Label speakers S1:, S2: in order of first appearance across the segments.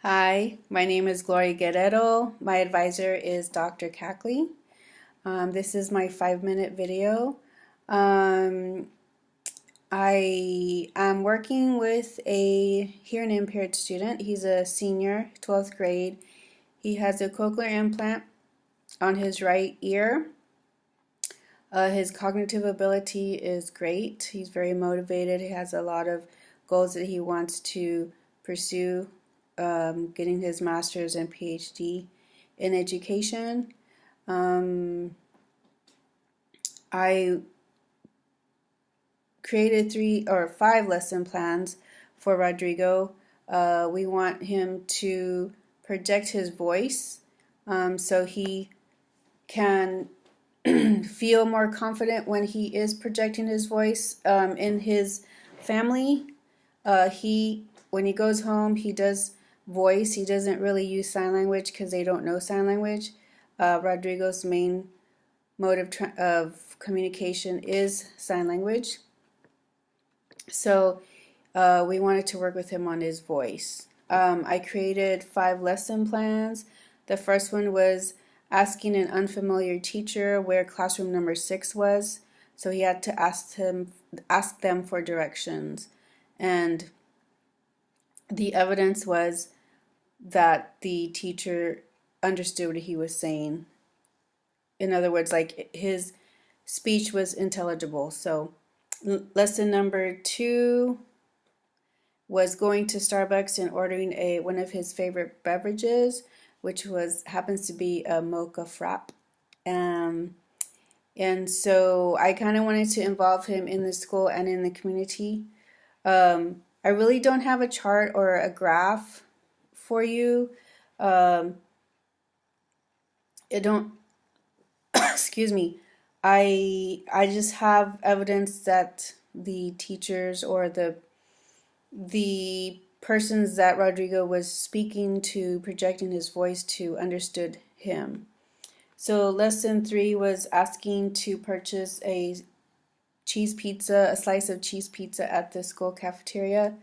S1: Hi, my name is Gloria Guerrero. My advisor is Dr. Cackley. This is my 5-minute video. Um, I am working with a hearing impaired student. He's a senior, 12th grade. He has a cochlear implant on his right ear. His cognitive ability is great. He's very motivated. He has a lot of goals that he wants to pursue, getting his master's and PhD in education. I created 3 or 5 lesson plans for Rodrigo. We want him to project his voice so he can feel more confident when he is projecting his voice in his family. When he goes home, he does voice. He doesn't really use sign language because they don't know sign language. Rodrigo's main mode of communication is sign language. So we wanted to work with him on his voice. I created 5 lesson plans. The first one was asking an unfamiliar teacher where classroom number 6 was. So he had to ask them for directions. And the evidence was that the teacher understood what he was saying. In other words, like his speech was intelligible. So lesson number 2 was going to Starbucks and ordering one of his favorite beverages, which happens to be a mocha frap. And so I kind of wanted to involve him in the school and in the community. I really don't have a chart or a graph for you. It don't excuse me. I just have evidence that the teachers or the persons that Rodrigo was speaking to, projecting his voice to, understood him. So lesson 3 was asking to purchase a slice of cheese pizza at the school cafeteria,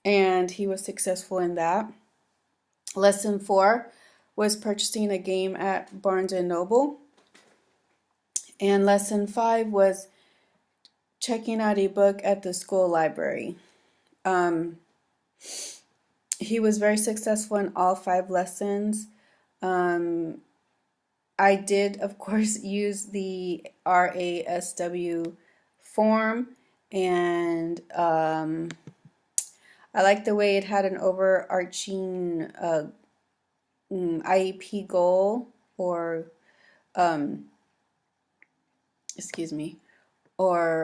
S1: and he was successful in that. Lesson 4 was purchasing a game at Barnes & Noble. And lesson 5 was checking out a book at the school library. He was very successful in all 5 lessons. I did, of course, use the RASW form, and I like the way it had an overarching IEP goal, or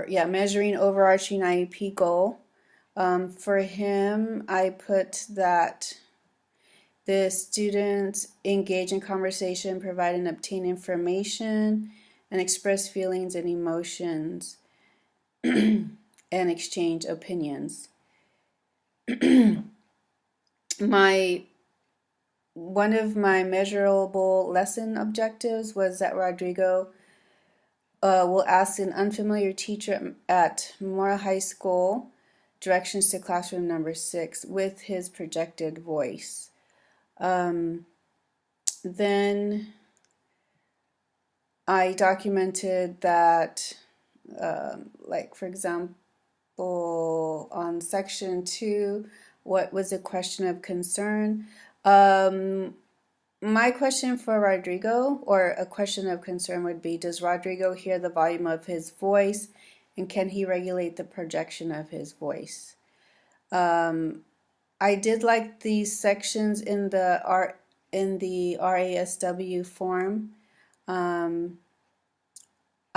S1: measuring overarching IEP goal. For him, I put that the students engage in conversation, provide and obtain information, and express feelings and emotions, and exchange opinions. One of my measurable lesson objectives was that Rodrigo will ask an unfamiliar teacher at Memorial High School directions to classroom number 6 with his projected voice. Then I documented that, for example, on section 2, what was a question of concern? My question for Rodrigo, or a question of concern, would be, does Rodrigo hear the volume of his voice, and can he regulate the projection of his voice? I did like these sections in the RASW form.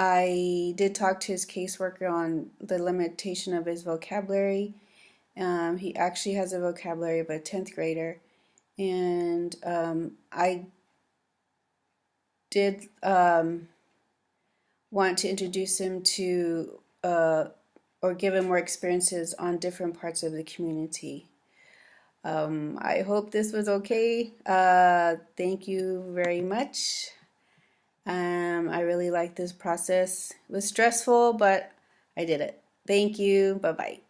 S1: I did talk to his caseworker on the limitation of his vocabulary. He actually has a vocabulary of a 10th grader. And I did want to introduce him to or give him more experiences on different parts of the community. I hope this was okay. Thank you very much. I really like this process. It was stressful, but I did it. Thank you. Bye-bye.